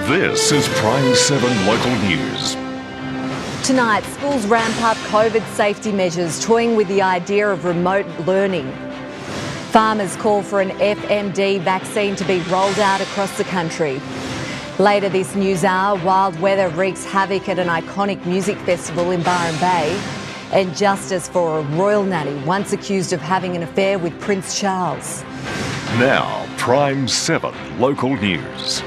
This is PRIME7 Local News. Tonight, schools ramp up COVID safety measures, toying with the idea of remote learning. Farmers call for an FMD vaccine to be rolled out across the country. Later this news hour, wild weather wreaks havoc at an iconic music festival in Byron Bay. And justice for a royal nanny once accused of having an affair with Prince Charles. Now, PRIME7 Local News.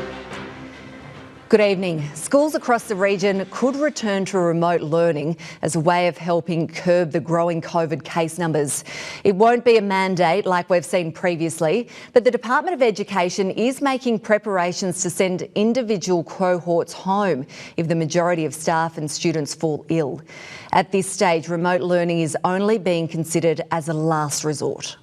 Good evening. Schools across the region could return to remote learning as a way of helping curb the growing COVID case numbers. It won't be a mandate like we've seen previously, but the Department of Education is making preparations to send individual cohorts home if the majority of staff and students fall ill. At this stage, remote learning is only being considered as a last resort.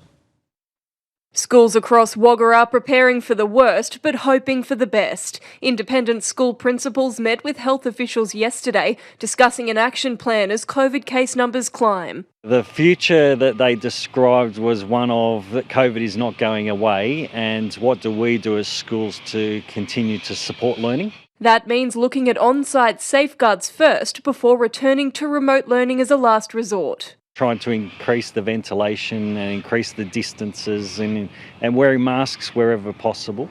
Schools across Wagga are preparing for the worst but hoping for the best. Independent school principals met with health officials yesterday discussing an action plan as COVID case numbers climb. The future that they described was one of that COVID is not going away, and what do we do as schools to continue to support learning? That means looking at on-site safeguards first before returning to remote learning as a last resort. Trying to increase the ventilation and increase the distances and wearing masks wherever possible.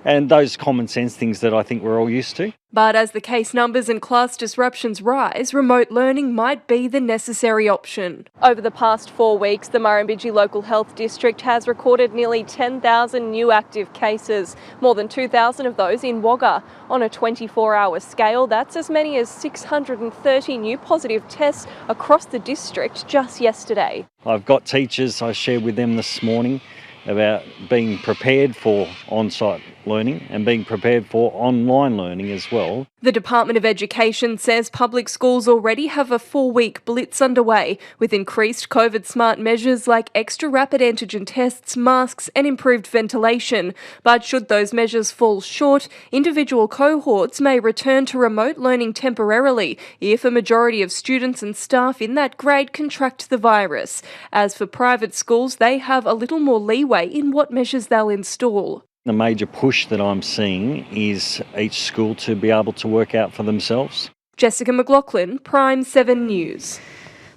And those common sense things that I think we're all used to. But as the case numbers and class disruptions rise, remote learning might be the necessary option. Over the past 4 weeks, the Murrumbidgee Local Health District has recorded nearly 10,000 new active cases, more than 2,000 of those in Wagga. On a 24-hour scale, that's as many as 630 new positive tests across the district just yesterday. I've got teachers, I shared with them this morning, about being prepared for on-site learning and being prepared for online learning as well. The Department of Education says public schools already have a 4-week blitz underway with increased COVID smart measures like extra rapid antigen tests, masks and improved ventilation. But should those measures fall short, individual cohorts may return to remote learning temporarily if a majority of students and staff in that grade contract the virus. As for private schools, they have a little more leeway in what measures they'll install. The major push that I'm seeing is each school to be able to work out for themselves. Jessica McLaughlin, PRIME7 News.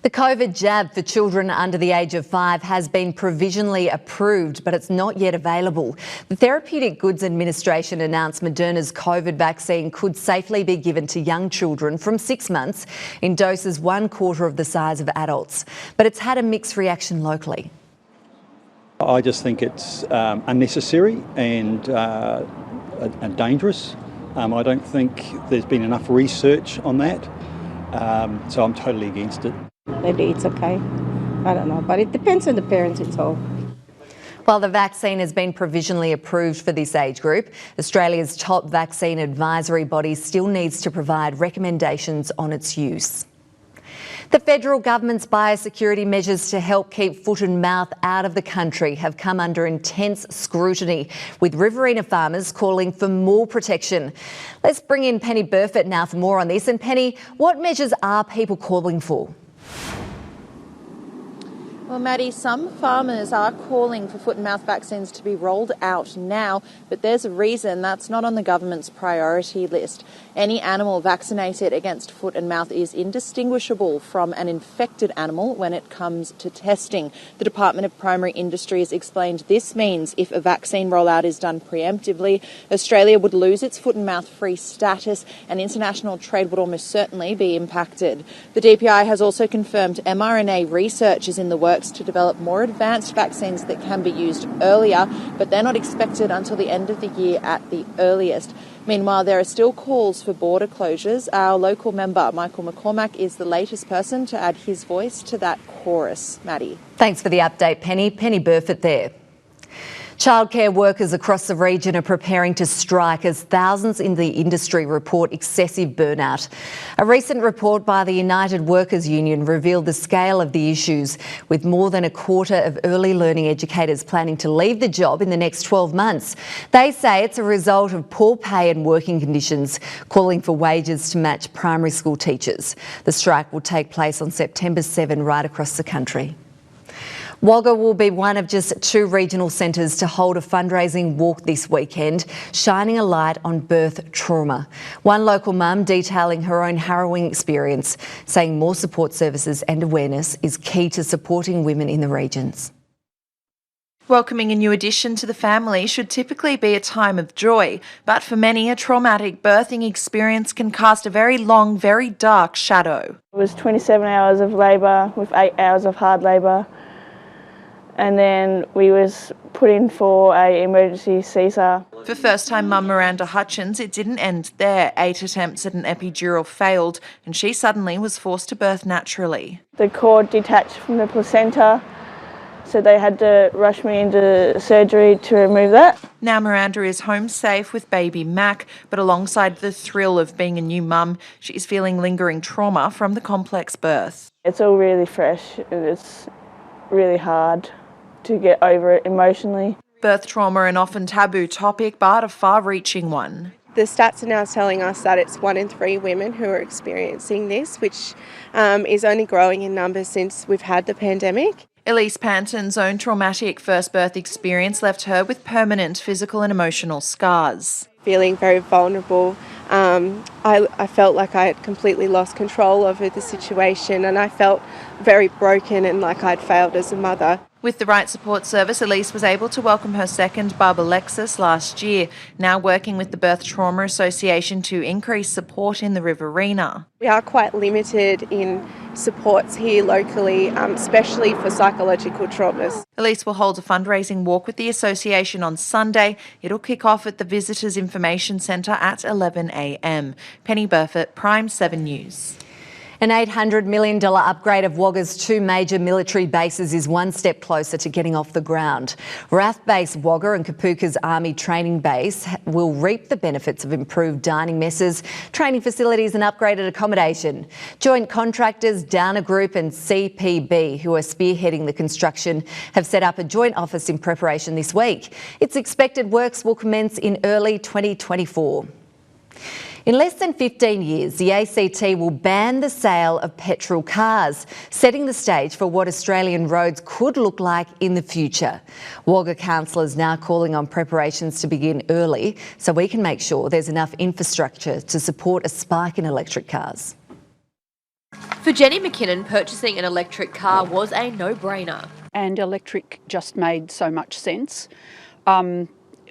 The COVID jab for children under the age of 5 has been provisionally approved, but it's not yet available. The Therapeutic Goods Administration announced Moderna's COVID vaccine could safely be given to young children from 6 months in doses 1/4 of the size of adults. But it's had a mixed reaction locally. I just think it's unnecessary and dangerous. I don't think there's been enough research on that, so I'm totally against it. Maybe it's okay. I don't know, but it depends on the parents, it's all. While the vaccine has been provisionally approved for this age group, Australia's top vaccine advisory body still needs to provide recommendations on its use. The federal government's biosecurity measures to help keep foot and mouth out of the country have come under intense scrutiny, with Riverina farmers calling for more protection. Let's bring in Penny Burford now for more on this. And Penny, what measures are people calling for? Well, Maddie, some farmers are calling for foot and mouth vaccines to be rolled out now, but there's a reason that's not on the government's priority list. Any animal vaccinated against foot and mouth is indistinguishable from an infected animal when it comes to testing. The Department of Primary Industries explained this means if a vaccine rollout is done preemptively, Australia would lose its foot and mouth free status and international trade would almost certainly be impacted. The DPI has also confirmed mRNA research is in the works to develop more advanced vaccines that can be used earlier, but they're not expected until the end of the year at the earliest. Meanwhile, there are still calls for border closures. Our local member, Michael McCormack, is the latest person to add his voice to that chorus. Maddie. Thanks for the update, Penny. Penny Burford there. Childcare workers across the region are preparing to strike as thousands in the industry report excessive burnout. A recent report by the United Workers Union revealed the scale of the issues, with more than a quarter of early learning educators planning to leave the job in the next 12 months. They say it's a result of poor pay and working conditions, calling for wages to match primary school teachers. The strike will take place on September 7 right across the country. Wagga will be one of just 2 regional centres to hold a fundraising walk this weekend, shining a light on birth trauma. One local mum detailing her own harrowing experience, saying more support services and awareness is key to supporting women in the regions. Welcoming a new addition to the family should typically be a time of joy, but for many, a traumatic birthing experience can cast a very long, very dark shadow. It was 27 hours of labour with 8 hours of hard labour, and then we was put in for a emergency Caesar. For first-time mum Miranda Hutchins, it didn't end there. 8 attempts at an epidural failed, and she suddenly was forced to birth naturally. The cord detached from the placenta, so they had to rush me into surgery to remove that. Now Miranda is home safe with baby Mac, but alongside the thrill of being a new mum, she is feeling lingering trauma from the complex birth. It's all really fresh and it's really hard to get over it emotionally. Birth trauma an often taboo topic, but a far-reaching one. The stats are now telling us that it's 1 in 3 women who are experiencing this, which is only growing in numbers since we've had the pandemic. Elise Panton's own traumatic first birth experience left her with permanent physical and emotional scars. Feeling very vulnerable. I felt like I had completely lost control over the situation, and I felt very broken and like I'd failed as a mother. With the right support service, Elise was able to welcome her second bub, Alexis, last year, now working with the Birth Trauma Association to increase support in the Riverina. We are quite limited in supports here locally, especially for psychological traumas. Elise will hold a fundraising walk with the association on Sunday. It'll kick off at the Visitors Information Centre at 11 a.m. Penny Burford, PRIME7 News. An $800 million upgrade of Wagga's 2 major military bases is one step closer to getting off the ground. RAF Base Wagga and Kapuka's Army Training Base will reap the benefits of improved dining messes, training facilities and upgraded accommodation. Joint contractors Downer Group and CPB, who are spearheading the construction, have set up a joint office in preparation this week. It's expected works will commence in early 2024. In less than 15 years, the ACT will ban the sale of petrol cars, setting the stage for what Australian roads could look like in the future. Wagga councillors now calling on preparations to begin early so we can make sure there's enough infrastructure to support a spike in electric cars. For Jenny McKinnon, purchasing an electric car was a no-brainer. And electric just made so much sense.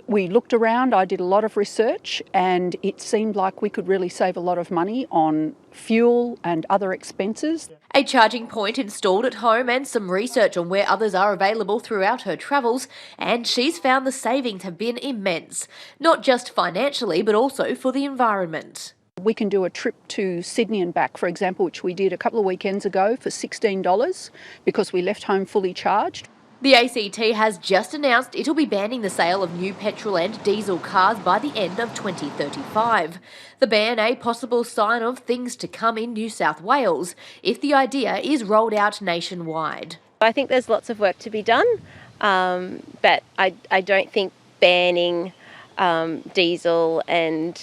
We looked around, I did a lot of research, and it seemed like we could really save a lot of money on fuel and other expenses. A charging point installed at home and some research on where others are available throughout her travels, and she's found the savings have been immense, not just financially but also for the environment. We can do a trip to Sydney and back, for example, which we did a couple of weekends ago for $16 because we left home fully charged. The ACT has just announced it'll be banning the sale of new petrol and diesel cars by the end of 2035. The ban a possible sign of things to come in New South Wales if the idea is rolled out nationwide. I think there's lots of work to be done, but I don't think banning diesel and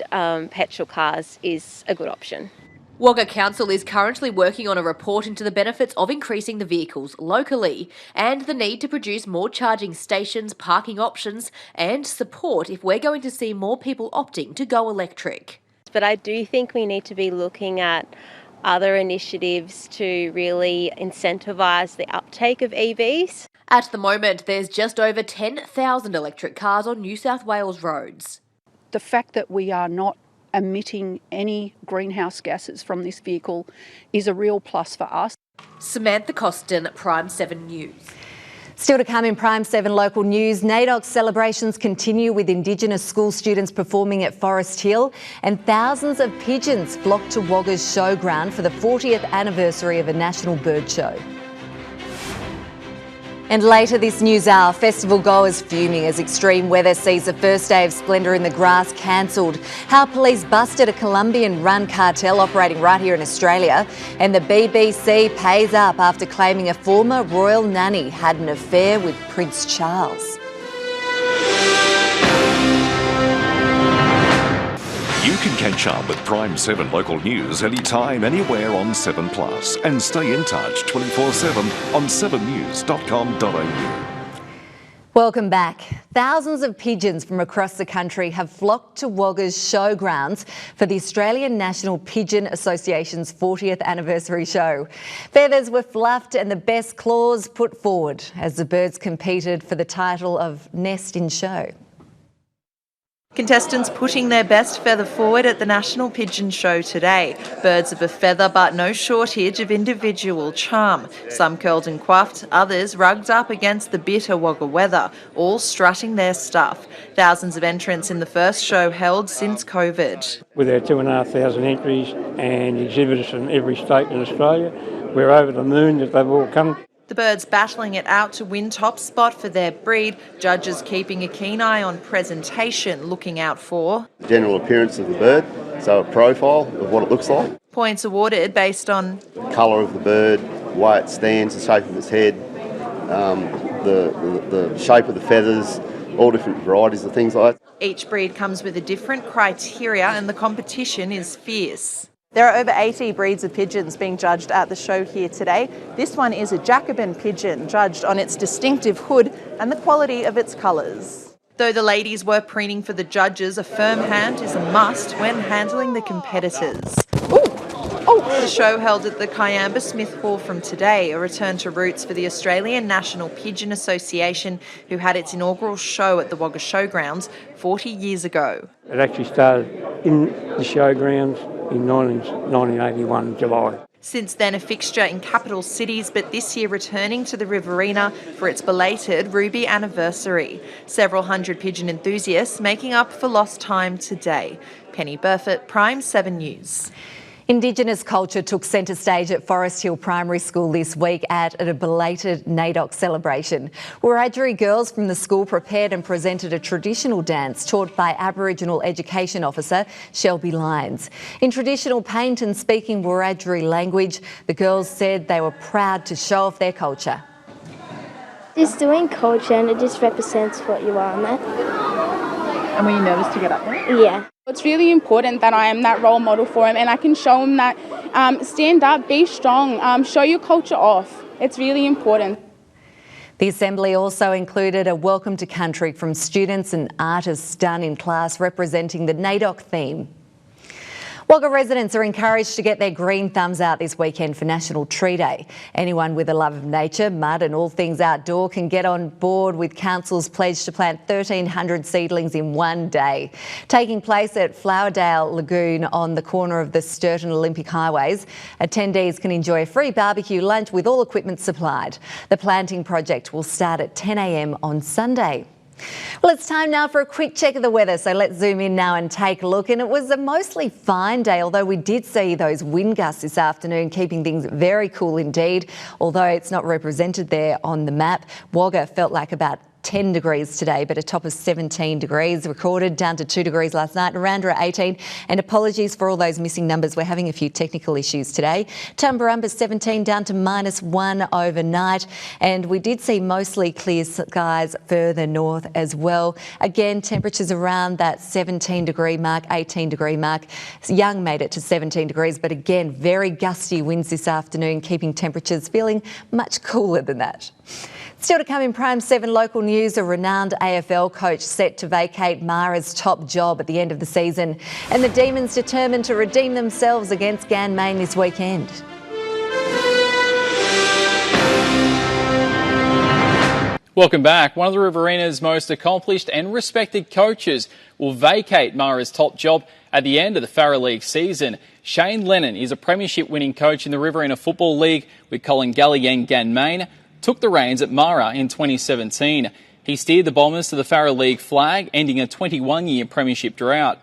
petrol cars is a good option. Wagga Council is currently working on a report into the benefits of increasing the vehicles locally and the need to produce more charging stations, parking options and support if we're going to see more people opting to go electric. But I do think we need to be looking at other initiatives to really incentivise the uptake of EVs. At the moment, there's just over 10,000 electric cars on New South Wales roads. The fact that we are not emitting any greenhouse gases from this vehicle is a real plus for us. Samantha Costin, PRIME7 News. Still to come in PRIME7 local news, NAIDOC celebrations continue with Indigenous school students performing at Forest Hill and thousands of pigeons flock to Wagga's showground for the 40th anniversary of a national bird show. And later this news hour, festival goers fuming as extreme weather sees the first day of Splendour in the Grass cancelled. How police busted a Colombian-run cartel operating right here in Australia. And the BBC pays up after claiming a former royal nanny had an affair with Prince Charles. You can Catch up with Prime 7 local news anytime, anywhere on 7 Plus, and stay in touch 24/7 on 7news.com.au. Welcome back. Thousands of pigeons from across the country have flocked to Wagga's showgrounds for the Australian National Pigeon Association's 40th anniversary show. Feathers were fluffed and the best claws put forward as the birds competed for the title of Nest in Show. Contestants putting their best feather forward at the National Pigeon Show today. Birds of a feather, but no shortage of individual charm. Some curled and coiffed, others rugged up against the bitter Wagga weather, all strutting their stuff. Thousands of entrants in the first show held since COVID. With our 2,500 entries and exhibitors from every state in Australia, we're over the moon that they've all come. The birds battling it out to win top spot for their breed. Judges keeping a keen eye on presentation, looking out for the general appearance of the bird, so a profile of what it looks like. Points awarded based on the colour of the bird, the way it stands, the shape of its head, the shape of the feathers, all different varieties of things like that. Each breed comes with a different criteria and the competition is fierce. There are over 80 breeds of pigeons being judged at the show here today. This one is a Jacobin pigeon, judged on its distinctive hood and the quality of its colours. Though the ladies were preening for the judges, a firm hand is a must when handling the competitors. The show held at the Kiamba Smith Hall from today, a return to roots for the Australian National Pigeon Association, who had its inaugural show at the Wagga Showgrounds 40 years ago. It actually started in the showgrounds in 1981, July. Since then, a fixture in capital cities, but this year returning to the Riverina for its belated Ruby anniversary. Several hundred pigeon enthusiasts making up for lost time today. Penny Burford, Prime 7 News. Indigenous culture took centre stage at Forest Hill Primary School this week at a belated NAIDOC celebration. Wiradjuri girls from the school prepared and presented a traditional dance taught by Aboriginal Education Officer Shelby Lyons. In traditional paint and speaking Wiradjuri language, the girls said they were proud to show off their culture. It's doing culture and it just represents what you are on that. And were you nervous to get up there? Yeah. It's really important that I am that role model for him and I can show him that stand up, be strong, show your culture off. It's really important. The Assembly also included a welcome to country from students and artists done in class representing the NAIDOC theme. Wagga residents are encouraged to get their green thumbs out this weekend for National Tree Day. Anyone with a love of nature, mud and all things outdoor can get on board with Council's pledge to plant 1,300 seedlings in one day. Taking place at Flowerdale Lagoon on the corner of the Sturton Olympic Highways, attendees can enjoy a free barbecue lunch with all equipment supplied. The planting project will start at 10 a.m. on Sunday. Well, it's time now for a quick check of the weather, so let's zoom in now and take a look. And it was a mostly fine day, although we did see those wind gusts this afternoon, keeping things very cool indeed. Although it's not represented there on the map, Wagga felt like about 10 degrees today, but a top of 17 degrees recorded, down to 2 degrees last night, Aranda at 18. And apologies for all those missing numbers. We're having a few technical issues today. Tumbarumba 17 down to -1 overnight. And we did see mostly clear skies further north as well. Again, temperatures around that 17 degree mark, 18 degree mark. Young made it to 17 degrees, but again, very gusty winds this afternoon, keeping temperatures feeling much cooler than that. Still to come in Prime 7 local news, a renowned AFL coach set to vacate Mara's top job at the end of the season. And the Demons determined to redeem themselves against Ganmain this weekend. Welcome back. One of the Riverina's most accomplished and respected coaches will vacate Mara's top job at the end of the Farrer League season. Shane Lennon is a premiership-winning coach in the Riverina Football League with Colin Galliang Ganmain. Took the reins at Mara in 2017. He steered the Bombers to the Farrer League flag, ending a 21-year premiership drought.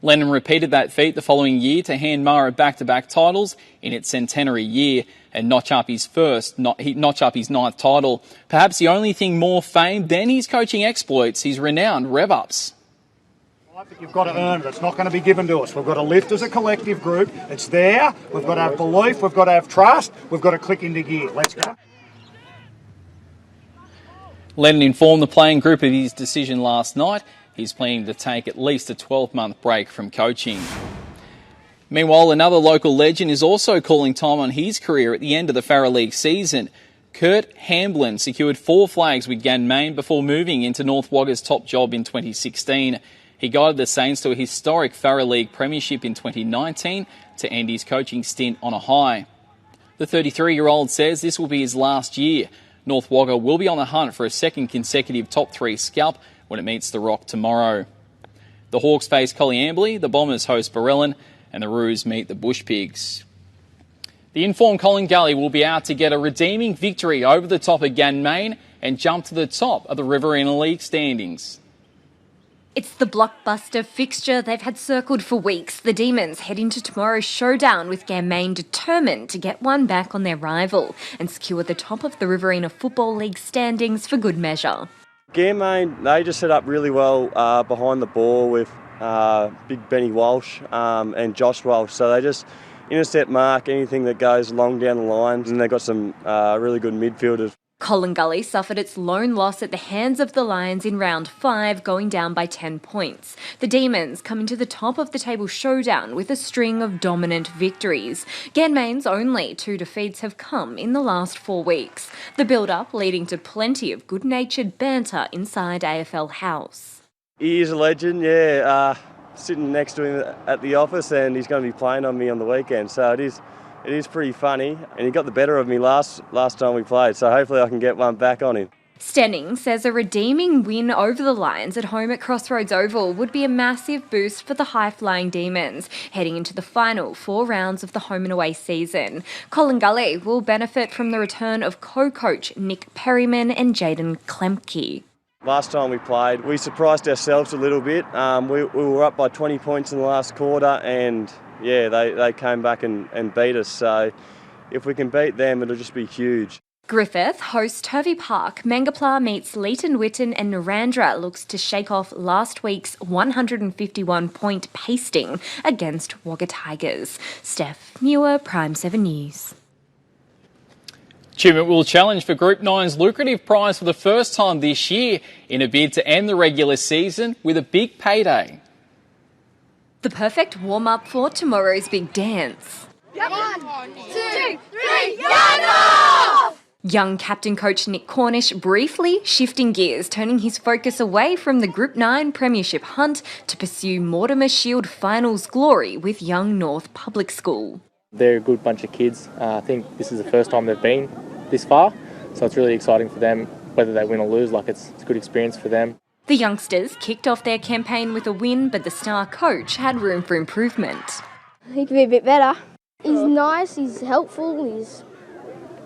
Lennon repeated that feat the following year to hand Mara back-to-back titles in its centenary year and notch up his ninth title. Perhaps the only thing more famed than his coaching exploits, his renowned rev-ups. But you've got to earn it. It's not going to be given to us. We've got to lift as a collective group. It's there. We've got to have belief. We've got to have trust. We've got to click into gear. Let's go. Lennon informed the playing group of his decision last night. He's planning to take at least a 12-month break from coaching. Meanwhile, another local legend is also calling time on his career at the end of the Farrer League season. Kurt Hamblin secured 4 flags with Ganmain before moving into North Wagga's top job in 2016. He guided the Saints to a historic Farrer League premiership in 2019 to end his coaching stint on a high. The 33-year-old says this will be his last year. North Wagga will be on the hunt for a second consecutive top 3 scalp when it meets the Rock tomorrow. The Hawks face Collyambly, the Bombers host Barellan, and the Roos meet the Bush Pigs. The informed Colin Gully will be out to get a redeeming victory over the top of Ganmain and jump to the top of the Riverina League standings. It's the blockbuster fixture they've had circled for weeks. The Demons head into tomorrow's showdown with Ganmain determined to get one back on their rival and secure the top of the Riverina Football League standings for good measure. Ganmain, they just set up really well behind the ball with big Benny Walsh and Josh Walsh. So they just intercept mark anything that goes long down the lines, and they've got some really good midfielders. Colin Gully suffered its lone loss at the hands of the Lions in round 5, going down by 10 points. The Demons come into the top of the table showdown with a string of dominant victories. Ganmain's only 2 defeats have come in the last 4 weeks. The build-up leading to plenty of good-natured banter inside AFL House. He is a legend, yeah. Sitting next to him at the office, and he's going to be playing on me on the weekend. So it is pretty funny, and he got the better of me last time we played, so hopefully I can get one back on him. Stenning says a redeeming win over the Lions at home at Crossroads Oval would be a massive boost for the high-flying Demons, heading into the final 4 rounds of the home and away season. Colin Gully will benefit from the return of co-coach Nick Perryman and Jaden Klemke. Last time we played, we surprised ourselves a little bit. We were up by 20 points in the last quarter, and yeah, they came back and beat us. So if we can beat them, it'll just be huge. Griffith hosts Turvey Park. Mangapla meets Leighton Witten, and Narandra looks to shake off last week's 151-point pasting against Wagga Tigers. Steph Muir, PRIME7 News. Tumut will challenge for Group 9's lucrative prize for the first time this year in a bid to end the regular season with a big payday. The perfect warm-up for tomorrow's big dance. 1, 2, 3, Yana! Young captain coach Nick Cornish briefly shifting gears, turning his focus away from the Group 9 premiership hunt to pursue Mortimer Shield finals glory with Young North Public School. They're a good bunch of kids. I think this is the first time they've been this far, so it's really exciting for them, whether they win or lose. It's a good experience for them. The youngsters kicked off their campaign with a win, but the star coach had room for improvement. He could be a bit better. He's nice, he's helpful, he's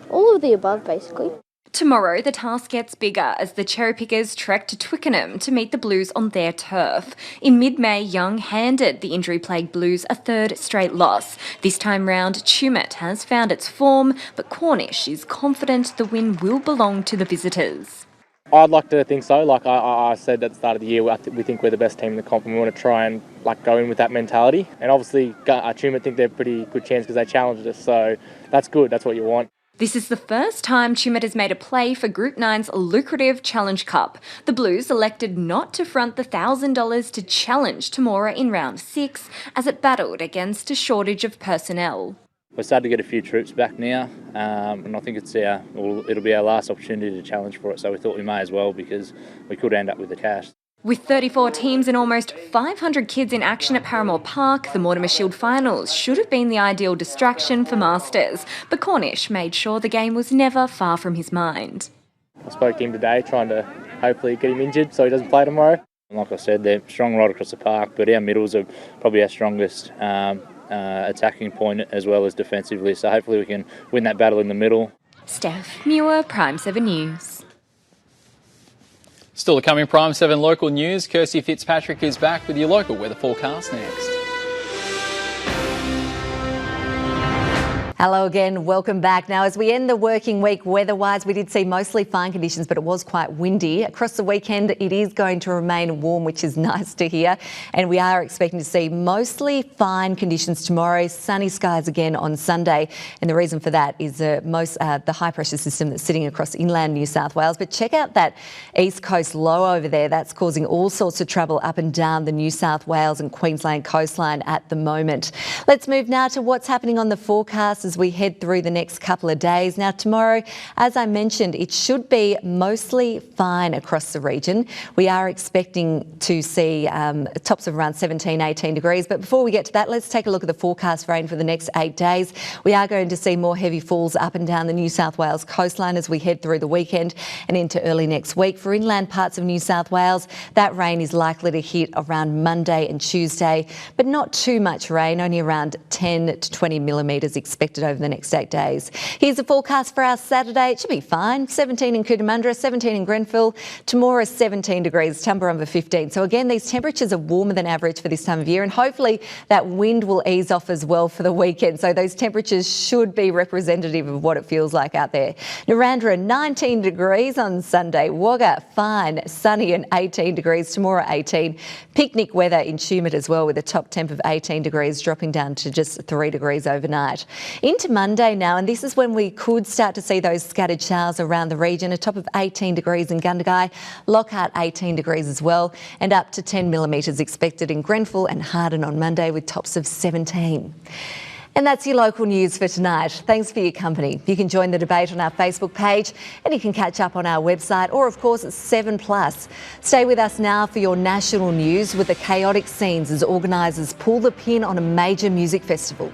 all of the above basically. Tomorrow, the task gets bigger as the Cherry Pickers trek to Twickenham to meet the Blues on their turf. In mid-May, Young handed the injury-plagued Blues a 3rd straight loss. This time round, Tumut has found its form, but Cornish is confident the win will belong to the visitors. I'd like to think so. Like I said at the start of the year, we think we're the best team in the comp, and we want to try and go in with that mentality. And obviously, Tumut think they're a pretty good chance because they challenged us, so that's good. That's what you want. This is the first time Tumut has made a play for Group 9's lucrative Challenge Cup. The Blues elected not to front the $1,000 to challenge Temora in round 6 as it battled against a shortage of personnel. We're starting to get a few troops back now, and I think it'll be our last opportunity to challenge for it, so we thought we may as well because we could end up with the cash. With 34 teams and almost 500 kids in action at Paramore Park, the Mortimer Shield finals should have been the ideal distraction for Masters, but Cornish made sure the game was never far from his mind. I spoke to him today, trying to hopefully get him injured so he doesn't play tomorrow. Like I said, they're strong right across the park, but our middles are probably our strongest attacking point as well as defensively, so hopefully we can win that battle in the middle. Steph Muir, PRIME7 News. Still to come in PRIME7 local news, Kirsty Fitzpatrick is back with your local weather forecast next. Hello again, welcome back. Now, as we end the working week weather-wise, we did see mostly fine conditions, but it was quite windy. Across the weekend, it is going to remain warm, which is nice to hear. And we are expecting to see mostly fine conditions tomorrow, sunny skies again on Sunday. And the reason for that is the high pressure system that's sitting across inland New South Wales. But check out that east coast low over there. That's causing all sorts of trouble up and down the New South Wales and Queensland coastline at the moment. Let's move now to what's happening on the forecast as we head through the next couple of days. Now, tomorrow, as I mentioned, it should be mostly fine across the region. We are expecting to see tops of around 17, 18 degrees. But before we get to that, let's take a look at the forecast rain for the next 8 days. We are going to see more heavy falls up and down the New South Wales coastline as we head through the weekend and into early next week. For inland parts of New South Wales, that rain is likely to hit around Monday and Tuesday, but not too much rain, only around 10 to 20 millimetres expected over the next 8 days. Here's the forecast for our Saturday. It should be fine. 17 in Cootamundra, 17 in Grenfell. Tomorrow, 17 degrees, Tumbarumba 15. So again, these temperatures are warmer than average for this time of year, and hopefully that wind will ease off as well for the weekend. So those temperatures should be representative of what it feels like out there. Narrandera, 19 degrees on Sunday. Wagga, fine, sunny and 18 degrees. Tomorrow, 18. Picnic weather in Tumut as well, with a top temp of 18 degrees, dropping down to just 3 degrees overnight. Into Monday now, and this is when we could start to see those scattered showers around the region. A top of 18 degrees in Gundagai, Lockhart 18 degrees as well, and up to 10 millimetres expected in Grenfell and Hardin on Monday with tops of 17. And that's your local news for tonight. Thanks for your company. You can join the debate on our Facebook page, and you can catch up on our website or, of course, at 7plus. Stay with us now for your national news with the chaotic scenes as organisers pull the pin on a major music festival.